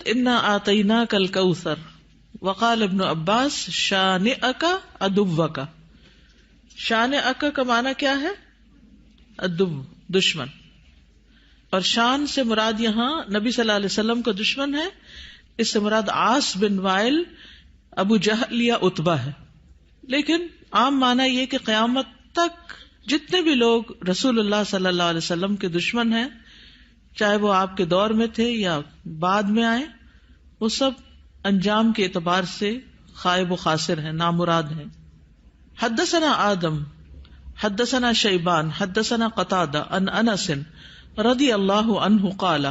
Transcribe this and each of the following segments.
نزلت انا آتیناک الکوثر وقال ابن عباس شانئک عدوک. شانئک کا معنی کیا ہے؟ عدو، دشمن. اور شان سے مراد یہاں نبی صلی اللہ علیہ وسلم کا دشمن ہے. اس سے مراد عاص بن وائل، ابو جہل یا عتبہ ہے. لیکن عام معنی یہ کہ قیامت تک جتنے بھی لوگ رسول اللہ صلی اللہ علیہ وسلم کے دشمن ہیں، چاہے وہ آپ کے دور میں تھے یا بعد میں آئے، وہ سب انجام کے اعتبار سے خائب و خاسر ہیں، نامراد ہیں. حدثنا آدم حدثنا شیبان حدثنا قتادہ عن انس رضی اللہ عنہ قال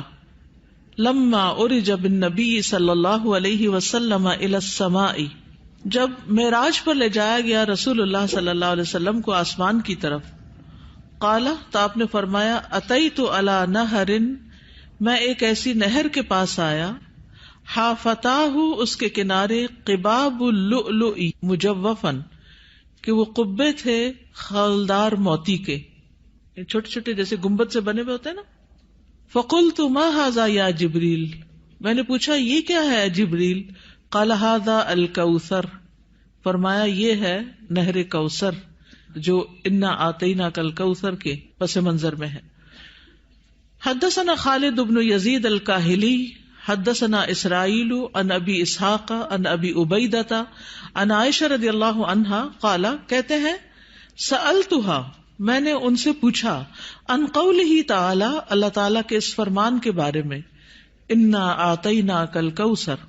لما عرج بالنبی صلی اللہ علیہ وسلم الی السماء، جب معراج پر لے جایا گیا رسول اللہ صلی اللہ علیہ وسلم کو آسمان کی طرف، قال تو آپ نے فرمایا اتیت علی نہر، میں ایک ایسی نہر کے پاس آیا، حافتاہ اس کے کنارے قباب اللؤلؤ مجوفا، کہ وہ قبے تھے خالدار موتی کے، چھوٹے چھوٹے جیسے گنبد سے بنے ہوئے ہوتے ہیں نا. فقلت ما ھذا یا جبریل، میں نے پوچھا یہ کیا ہے جبریل؟ قال ھذا الکوثر، فرمایا یہ ہے نہر کوثر جو انا آتیناک الکوثر کے پس منظر میں ہے. حدثنا خالد بن یزید الکاہلی حدثنا اسرائیل عن ابی اسحاق عن ابی عبیدہ عن عائشہ رضی اللہ عنہا قال، کہتے ہیں سألتها، میں نے ان سے پوچھا، عن قولہ تعالی، اللہ تعالیٰ کے اس فرمان کے بارے میں، انا آتیناک الکوثر،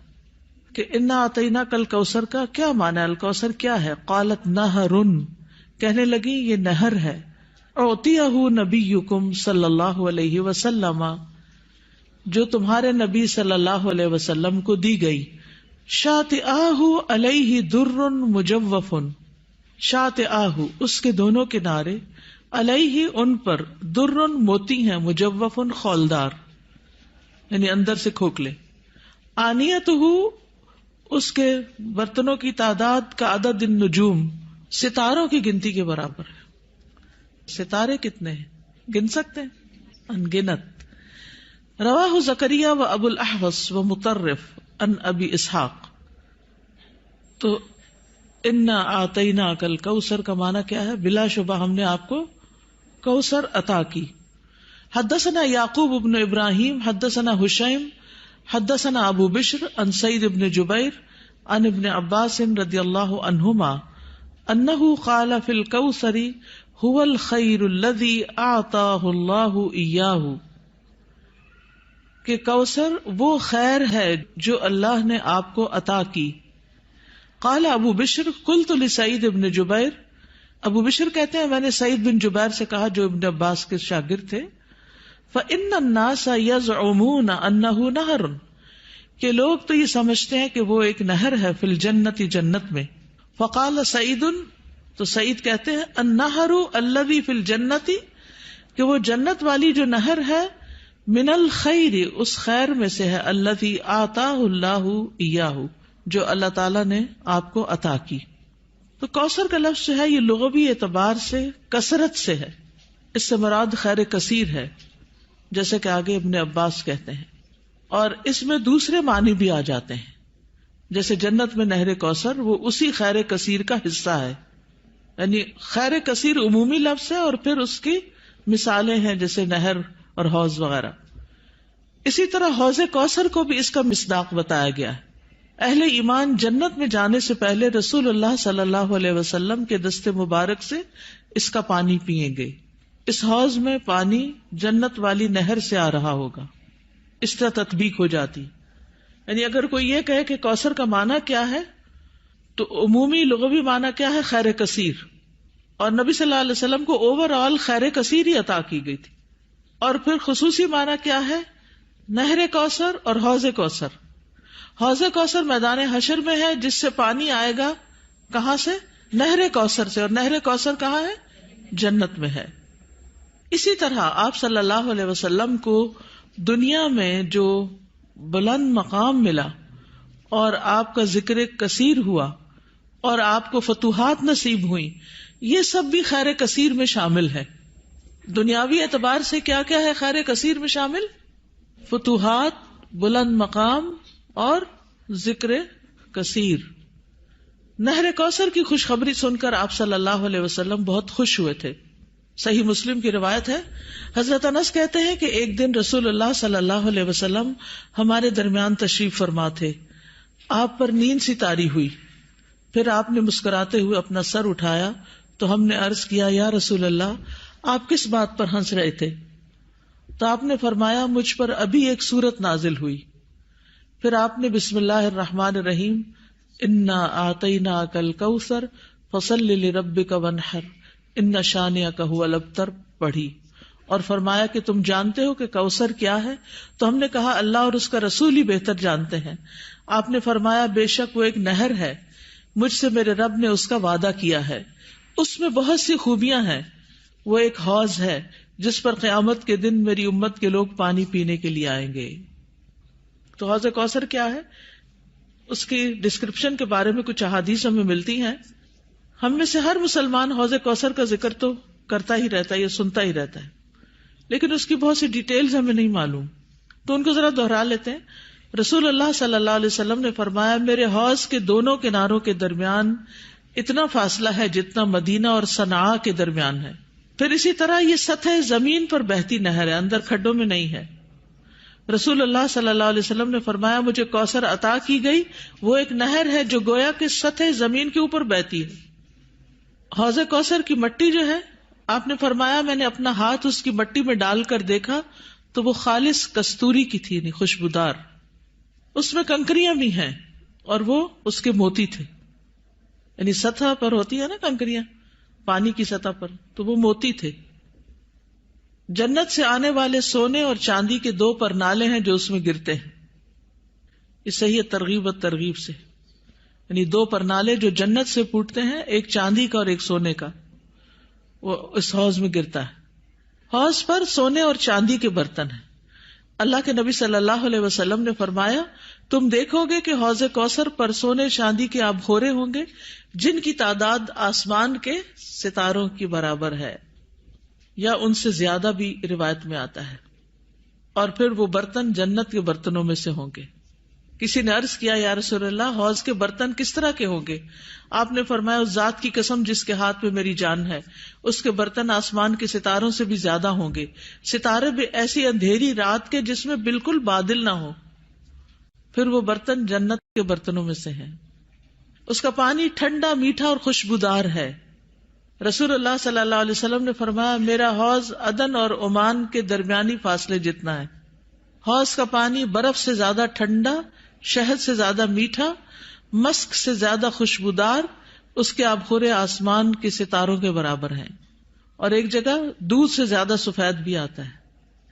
کہ انا آتیناک الکوثر کا کیا معنی ہے، الکوثر کیا ہے؟ قالت نہر، کہنے لگی یہ نہر ہے، اعطیہ نبیکم صلی اللہ علیہ وسلم، جو تمہارے نبی صلی اللہ علیہ وسلم کو دی گئی، شاطئاہ علیہ در مجوف، شاطئاہ اس کے دونوں کنارے، علیہ ان پر، در موتی ہیں، مجوف خولدار یعنی اندر سے کھوکھلے، آنیتہ اس کے برتنوں کی تعداد کا عدد النجوم، ستاروں کی گنتی کے برابر ہے. ستارے کتنے ہیں گن سکتے ہیں؟ انگنت. رواہ زکریا و ابو الاحوص و مطرف عن ابی اسحاق. تو انا آتیناک الکوثر کا معنی کیا ہے؟ بلا شبہ ہم نے آپ کو کوثر عطا کی. حدثنا یعقوب بن ابراہیم حدثنا حشیم حدثنا ابو بشر عن سعید بن جبیر عن ابن عباس رضی اللہ عنہما انہ قال فی الکوثر هو الخیر الذی اعطاہ اللہ ایاہ، کہ کوثر وہ خیر ہے جو اللہ نے آپ کو عطا کی. قال ابو بشر قلت لسعید بن جبیر، ابو بشر کہتے ہیں میں نے سعید بن جبیر سے کہا جو ابن عباس کے شاگرد تھے، فإن الناس يزعمون انه نہر، کہ لوگ تو یہ سمجھتے ہیں کہ وہ ایک نہر ہے، فی الجنت جنت میں. فقال سعید، تو سعید کہتے ہیں النہر الذی فی الجنت، کہ وہ جنت والی جو نہر ہے، من الخیر اس خیر میں سے ہے، الذی آتاہ اللہ ایاہ جو اللہ تعالیٰ نے آپ کو عطا کی. تو کوثر کا لفظ جو ہے یہ لغوی اعتبار سے کثرت سے ہے، اس سے مراد خیر کثیر ہے، جیسے کہ آگے ابن عباس کہتے ہیں. اور اس میں دوسرے معنی بھی آ جاتے ہیں، جیسے جنت میں نہر کوثر وہ اسی خیر کثیر کا حصہ ہے، یعنی خیر کثیر عمومی لفظ ہے اور پھر اس کی مثالیں ہیں جیسے نہر اور حوض وغیرہ. اسی طرح حوض کوثر کو بھی اس کا مصداق بتایا گیا ہے. اہل ایمان جنت میں جانے سے پہلے رسول اللہ صلی اللہ علیہ وسلم کے دست مبارک سے اس کا پانی پیئیں گے. اس حوض میں پانی جنت والی نہر سے آ رہا ہوگا، اس طرح تطبیق ہو جاتی. یعنی اگر کوئی یہ کہے کہ کوثر کا معنی کیا ہے، تو عمومی لغوی معنی کیا ہے؟ خیر کثیر. اور نبی صلی اللہ علیہ وسلم کو اوور آل خیر کثیر ہی عطا کی گئی تھی. اور پھر خصوصی معنی کیا ہے؟ نہر کوثر اور حوض کوثر. حوض کوثر میدان حشر میں ہے، جس سے پانی آئے گا کہاں سے؟ نہر کوثر سے. اور نہر کوثر کہاں ہے؟ جنت میں ہے. اسی طرح آپ صلی اللہ علیہ وسلم کو دنیا میں جو بلند مقام ملا اور آپ کا ذکر کثیر ہوا اور آپ کو فتوحات نصیب ہوئی، یہ سب بھی خیر کثیر میں شامل ہے. دنیاوی اعتبار سے کیا کیا ہے خیر کثیر میں شامل؟ فتوحات، بلند مقام اور ذکر کثیر. نہر کوثر کی خوشخبری سن کر آپ صلی اللہ علیہ وسلم بہت خوش ہوئے تھے. صحیح مسلم کی روایت ہے, حضرت انس کہتے ہیں کہ ایک دن رسول اللہ صلی اللہ علیہ وسلم ہمارے درمیان تشریف فرما تھے. آپ پر نیند سی طاری ہوئی, پھر آپ نے مسکراتے ہوئے اپنا سر اٹھایا تو ہم نے عرض کیا, یا رسول اللہ آپ کس بات پر ہنس رہے تھے؟ تو آپ نے فرمایا, مجھ پر ابھی ایک سورت نازل ہوئی. پھر آپ نے بسم اللہ الرحمن الرحیم انا اعطیناک الکوثر فصل لربک وانحر ان شانئک ھو الابتر پڑھی, اور فرمایا کہ تم جانتے ہو کہ کوثر کیا ہے؟ تو ہم نے کہا اللہ اور اس کا رسول ہی بہتر جانتے ہیں. آپ نے فرمایا, بے شک وہ ایک نہر ہے, مجھ سے میرے رب نے اس کا وعدہ کیا ہے, اس میں بہت سی خوبیاں ہیں. وہ ایک حوض ہے جس پر قیامت کے دن میری امت کے لوگ پانی پینے کے لیے آئیں گے. تو حوض کوثر کیا ہے, اس کی ڈسکرپشن کے بارے میں کچھ احادیث ہمیں ملتی ہیں. ہم میں سے ہر مسلمان حوض کوثر کا ذکر تو کرتا ہی رہتا ہے یا سنتا ہی رہتا ہے, لیکن اس کی بہت سی ڈیٹیلز ہمیں نہیں معلوم, تو ان کو ذرا دوہرا لیتے ہیں. رسول اللہ صلی اللہ علیہ وسلم نے فرمایا, میرے حوض کے دونوں کناروں کے درمیان اتنا فاصلہ ہے جتنا مدینہ اور صنعاء کے درمیان ہے. پھر اسی طرح یہ سطح زمین پر بہتی نہر ہے, اندر کھڈوں میں نہیں ہے. رسول اللہ صلی اللہ علیہ وسلم نے فرمایا, مجھے کوثر عطا کی گئی, وہ ایک نہر ہے جو گویا کہ سطح زمین کے اوپر بہتی ہے. حوض کوثر کی مٹی جو ہے, آپ نے فرمایا میں نے اپنا ہاتھ اس کی مٹی میں ڈال کر دیکھا تو وہ خالص کستوری کی تھی, یعنی خوشبودار. اس میں کنکریاں بھی ہیں اور وہ اس کے موتی تھے, یعنی سطح پر ہوتی ہے نا کنکریاں پانی کی سطح پر, تو وہ موتی تھے. جنت سے آنے والے سونے اور چاندی کے 2 پرنالے ہیں جو اس میں گرتے ہیں. یہ صحیح ترغیب و ترغیب سے, یعنی 2 پرنالے جو جنت سے پھوٹتے ہیں, ایک چاندی کا اور ایک سونے کا, وہ اس حوض میں گرتا ہے. حوض پر سونے اور چاندی کے برتن ہیں. اللہ کے نبی صلی اللہ علیہ وسلم نے فرمایا, تم دیکھو گے کہ حوض کوثر پر سونے چاندی کے آبخورے ہوں گے جن کی تعداد آسمان کے ستاروں کی برابر ہے, یا ان سے زیادہ بھی روایت میں آتا ہے. اور پھر وہ برتن جنت کے برتنوں میں سے ہوں گے. کسی نے عرض کیا, یا رسول اللہ حوض کے برتن کس طرح کے ہوں گے؟ آپ نے فرمایا, اس ذات کی قسم جس کے ہاتھ میں میری جان ہے, اس کے برتن آسمان کے ستاروں سے بھی زیادہ ہوں گے. ستارے بھی ایسی اندھیری رات کے جس میں بالکل بادل نہ ہو. پھر وہ برتن جنت کے برتنوں میں سے ہیں. اس کا پانی ٹھنڈا, میٹھا اور خوشبودار ہے. رسول اللہ صلی اللہ علیہ وسلم نے فرمایا, میرا حوض عدن اور عمان کے درمیانی فاصلے جتنا ہے. حوض کا پانی برف سے زیادہ ٹھنڈا, شہد سے زیادہ میٹھا, مسک سے زیادہ خوشبودار, اس کے آبخورے آسمان کے ستاروں کے برابر ہیں. اور ایک جگہ دودھ سے زیادہ سفید بھی آتا ہے.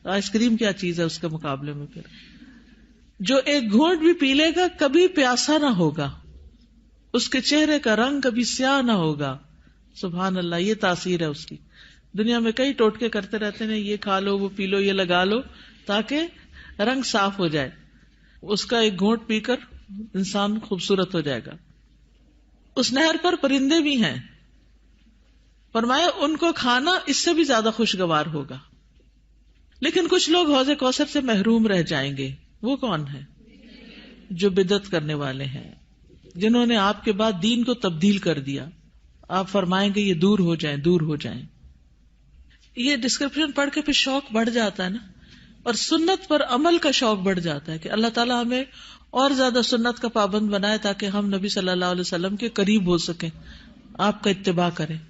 آئس کریم کیا چیز ہے اس کے مقابلے میں. پھر جو ایک گھونٹ بھی پی لے گا کبھی پیاسا نہ ہوگا, اس کے چہرے کا رنگ کبھی سیاہ نہ ہوگا. سبحان اللہ, یہ تاثیر ہے اس کی. دنیا میں کئی ٹوٹکے کرتے رہتے ہیں, یہ کھا لو, وہ پی لو, یہ لگا لو تاکہ رنگ صاف ہو جائے. اس کا ایک گھونٹ پی کر انسان خوبصورت ہو جائے گا. اس نہر پر پرندے بھی ہیں. فرمایا ان کو کھانا اس سے بھی زیادہ خوشگوار ہوگا. لیکن کچھ لوگ حوض کوثر سے محروم رہ جائیں گے. وہ کون ہیں؟ جو بدعت کرنے والے ہیں, جنہوں نے آپ کے بعد دین کو تبدیل کر دیا. آپ فرمائیں گے یہ دور ہو جائیں, دور ہو جائیں. یہ ڈسکرپشن پڑھ کے پھر شوق بڑھ جاتا ہے نا, اور سنت پر عمل کا شوق بڑھ جاتا ہے کہ اللہ تعالیٰ ہمیں اور زیادہ سنت کا پابند بنائے تاکہ ہم نبی صلی اللہ علیہ وسلم کے قریب ہو سکیں, آپ کا اتباع کریں.